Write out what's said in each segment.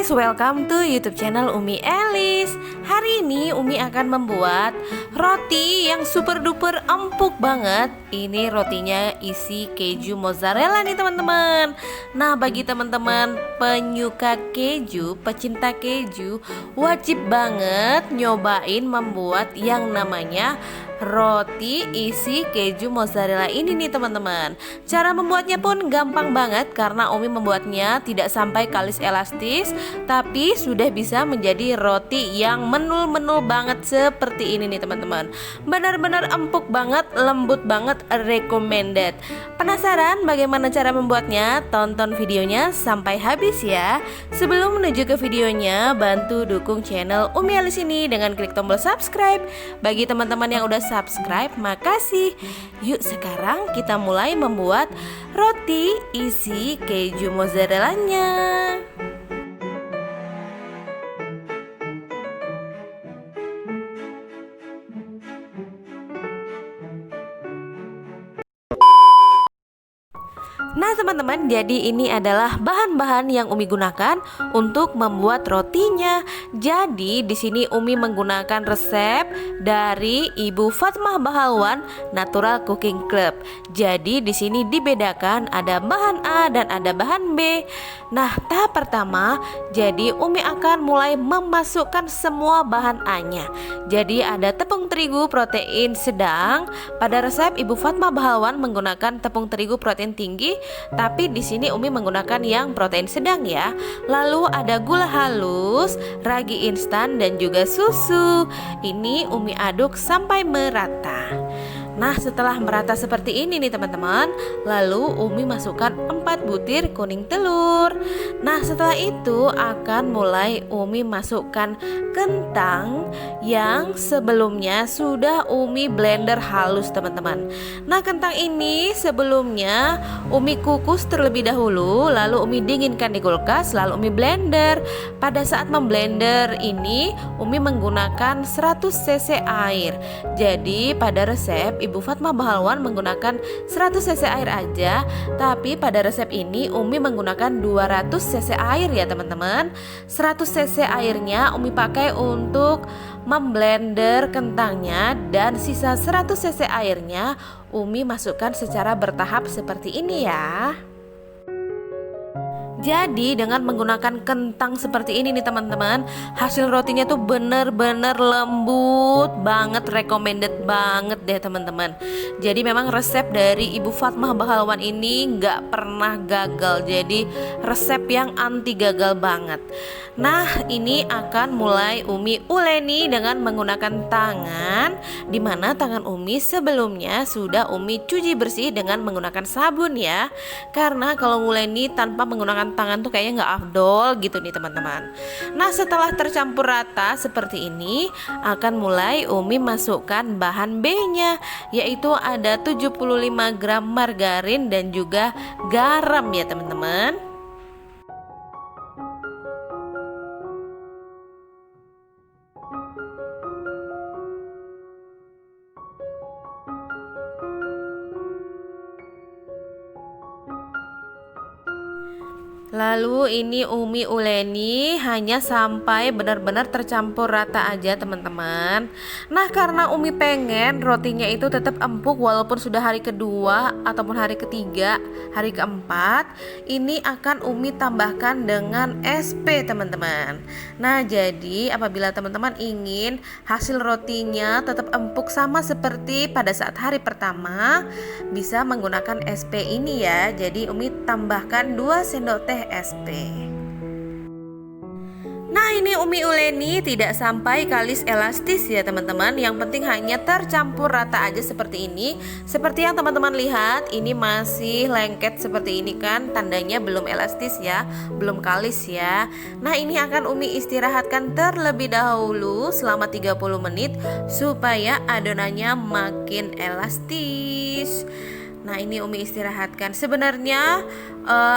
guys, welcome to YouTube channel Umi Elis. Hari ini Umi akan membuat roti yang super duper empuk banget. Ini rotinya isi keju mozzarella nih teman-teman. Nah, bagi teman-teman penyuka keju, pecinta keju, wajib banget nyobain membuat yang namanya roti isi keju mozzarella ini nih teman-teman. Cara membuatnya pun gampang banget karena Umi membuatnya tidak sampai kalis elastis, tapi sudah bisa menjadi roti yang menul-menul banget seperti ini nih teman-teman. Benar-benar empuk banget, lembut banget, recommended. Penasaran bagaimana cara membuatnya? Tonton videonya sampai habis ya. Sebelum menuju ke videonya, bantu dukung channel Umi Elis ini dengan klik tombol subscribe. Bagi teman-teman yang udah subscribe, makasih. Yuk sekarang kita mulai membuat roti isi keju mozzarellanya. Nah teman-teman, jadi ini adalah bahan-bahan yang Umi gunakan untuk membuat rotinya. Jadi di sini Umi menggunakan resep dari Ibu Fatmah Bahalwan Natural Cooking Club. Jadi di sini dibedakan ada bahan A dan ada bahan B. Nah, tahap pertama, jadi Umi akan mulai memasukkan semua bahan A-nya. Jadi ada tepung terigu protein sedang. Pada resep Ibu Fatmah Bahalwan menggunakan tepung terigu protein tinggi, tapi di sini Umi menggunakan yang protein sedang ya. Lalu ada gula halus, ragi instan dan juga susu. Ini Umi aduk sampai merata. Nah, setelah merata seperti ini nih teman-teman, lalu Umi masukkan 4 butir kuning telur. Nah, setelah itu akan mulai Umi masukkan kentang yang sebelumnya sudah Umi blender halus teman-teman. Nah, kentang ini sebelumnya Umi kukus terlebih dahulu, lalu Umi dinginkan di kulkas, lalu Umi blender. Pada saat memblender ini Umi menggunakan 100 cc air. Jadi pada resep Ibu Fatmah Bahalwan menggunakan 100 cc air aja, tapi pada resep ini Umi menggunakan 200 cc air ya teman-teman. 100 cc airnya Umi pakai untuk memblender kentangnya, dan sisa 100 cc airnya Umi masukkan secara bertahap seperti ini ya. Jadi dengan menggunakan kentang seperti ini nih teman-teman, hasil rotinya tuh bener-bener lembut banget, recommended banget deh teman-teman. Jadi memang resep dari Ibu Fatmah Bahalwan ini nggak pernah gagal, jadi resep yang anti gagal banget. Nah, ini akan mulai Umi uleni dengan menggunakan tangan, dimana tangan Umi sebelumnya sudah Umi cuci bersih dengan menggunakan sabun ya. Karena kalau nguleni tanpa menggunakan tangan tuh kayaknya nggak afdol gitu nih teman-teman. Nah, setelah tercampur rata seperti ini, akan mulai Umi masukkan bahan B-nya, yaitu ada 75 gram margarin dan juga garam ya teman-teman. Lalu ini Umi uleni hanya sampai benar-benar tercampur rata aja teman-teman. Nah, karena Umi pengen rotinya itu tetap empuk walaupun sudah hari kedua ataupun hari ketiga, hari keempat, ini akan Umi tambahkan dengan SP teman-teman. Nah, jadi apabila teman-teman ingin hasil rotinya tetap empuk sama seperti pada saat hari pertama, bisa menggunakan SP ini ya. Jadi Umi tambahkan 2 sendok teh SP. Nah, ini Umi uleni tidak sampai kalis elastis ya teman-teman. Yang penting hanya tercampur rata aja seperti ini. Seperti yang teman-teman lihat, ini masih lengket seperti ini kan, tandanya belum elastis ya, belum kalis ya. Nah, ini akan Umi istirahatkan terlebih dahulu selama 30 menit supaya adonannya makin elastis. Nah, ini Umi istirahatkan. Sebenarnya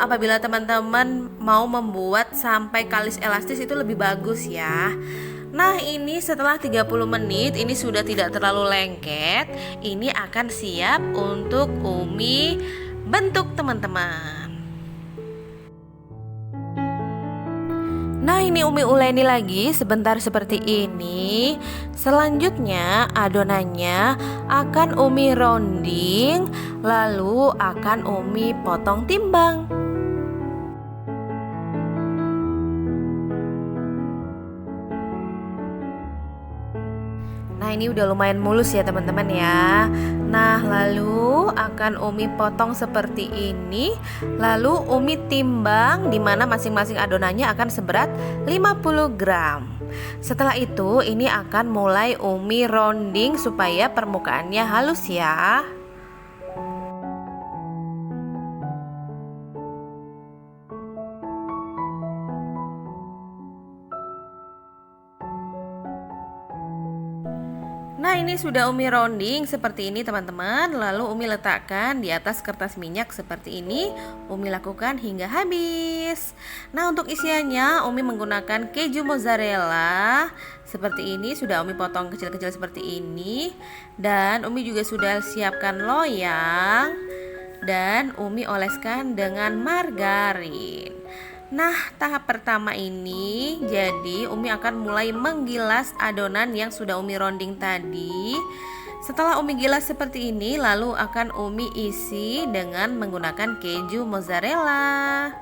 apabila teman-teman mau membuat sampai kalis elastis itu lebih bagus ya. Nah, ini setelah 30 menit ini sudah tidak terlalu lengket. Ini akan siap untuk Umi bentuk teman-teman. Nah, ini Umi uleni lagi sebentar seperti ini. Selanjutnya adonannya akan Umi rounding, lalu akan Umi potong timbang. Nah, ini udah lumayan mulus ya teman-teman ya. Nah, lalu akan Umi potong seperti ini. Lalu Umi timbang, dimana masing-masing adonannya akan seberat 50 gram. Setelah itu ini akan mulai Umi rounding supaya permukaannya halus ya. Nah, ini sudah Umi rounding seperti ini teman-teman. Lalu Umi letakkan di atas kertas minyak seperti ini. Umi lakukan hingga habis. Nah, untuk isiannya Umi menggunakan keju mozzarella seperti ini. Sudah Umi potong kecil-kecil seperti ini. Dan Umi juga sudah siapkan loyang. Dan Umi oleskan dengan margarin. Nah, tahap pertama ini jadi Umi akan mulai menggilas adonan yang sudah Umi rounding tadi. Setelah Umi gilas seperti ini, lalu akan Umi isi dengan menggunakan keju mozzarella.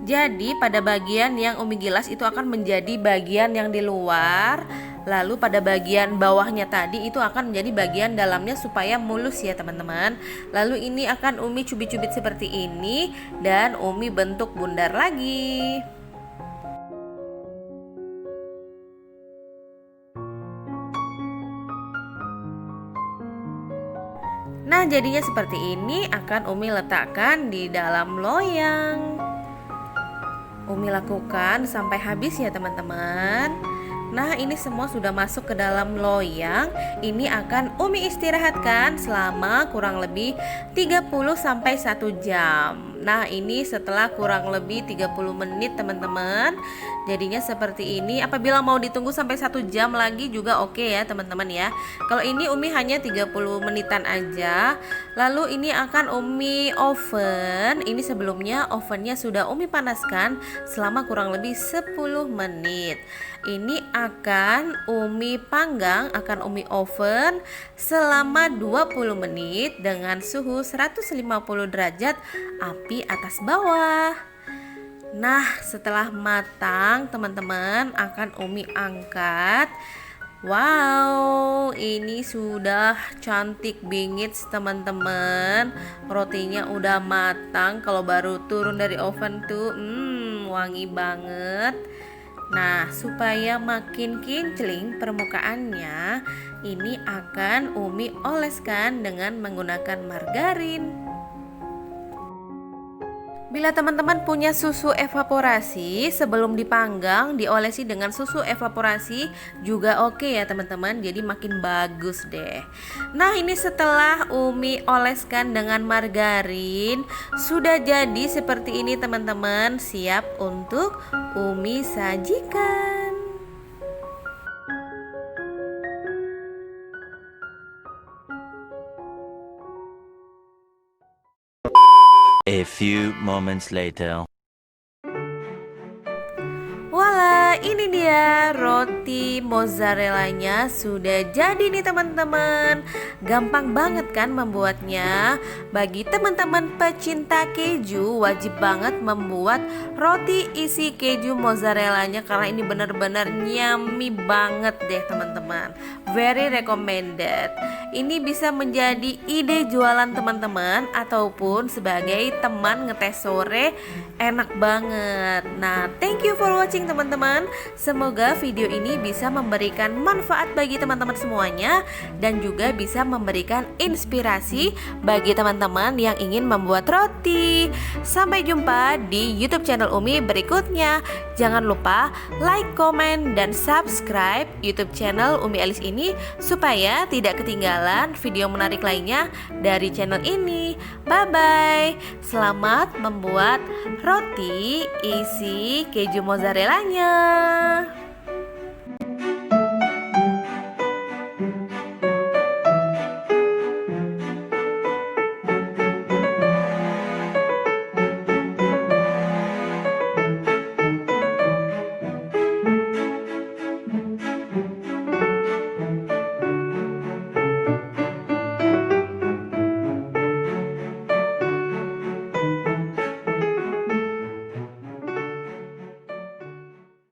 Jadi pada bagian yang Umi gilas itu akan menjadi bagian yang di luar. Lalu pada bagian bawahnya tadi itu akan menjadi bagian dalamnya supaya mulus ya teman-teman. Lalu ini akan Umi cubit-cubit seperti ini dan Umi bentuk bundar lagi. Nah, jadinya seperti ini akan Umi letakkan di dalam loyang. Umi lakukan sampai habis ya teman-teman. Nah, ini semua sudah masuk ke dalam loyang. Ini akan Umi istirahatkan selama kurang lebih 30 sampai 1 jam. Nah, ini setelah kurang lebih 30 menit teman-teman. Jadinya seperti ini. Apabila mau ditunggu sampai 1 jam lagi juga oke ya teman-teman ya. Kalau ini Umi hanya 30 menitan aja. Lalu ini akan Umi oven. Ini sebelumnya ovennya sudah Umi panaskan selama kurang lebih 10 menit. Ini akan Umi panggang, akan Umi oven selama 20 menit dengan suhu 150 derajat api atas bawah. Nah, setelah matang teman-teman akan Umi angkat. Wow, ini sudah cantik bingit teman-teman. Rotinya udah matang, kalau baru turun dari oven tuh wangi banget. Nah, supaya makin kincling permukaannya, ini akan Umi oleskan dengan menggunakan margarin. Bila teman-teman punya susu evaporasi, sebelum dipanggang diolesi dengan susu evaporasi juga oke ya teman-teman. Jadi makin bagus deh. Nah, ini setelah Umi oleskan dengan margarin, sudah jadi seperti ini teman-teman. Siap untuk Umi sajikan. A few moments later. Voila, ini dia roti mozzarellanya sudah jadi nih teman-teman. Gampang banget kan membuatnya. Bagi teman-teman pecinta keju, wajib banget membuat roti isi keju mozzarellanya karena ini benar-benar yummy banget deh teman-teman. Very recommended. Ini bisa menjadi ide jualan teman-teman ataupun sebagai teman ngetes sore, enak banget. Nah, thank you for watching teman-teman. Semoga video ini bisa memberikan manfaat bagi teman-teman semuanya dan juga bisa memberikan inspirasi bagi teman-teman yang ingin membuat roti. Sampai jumpa di YouTube channel Umi berikutnya. Jangan lupa like, komen, dan subscribe YouTube channel Umi Alice ini supaya tidak ketinggalan video menarik lainnya dari channel ini. Bye bye. Selamat membuat roti isi keju mozzarellanya.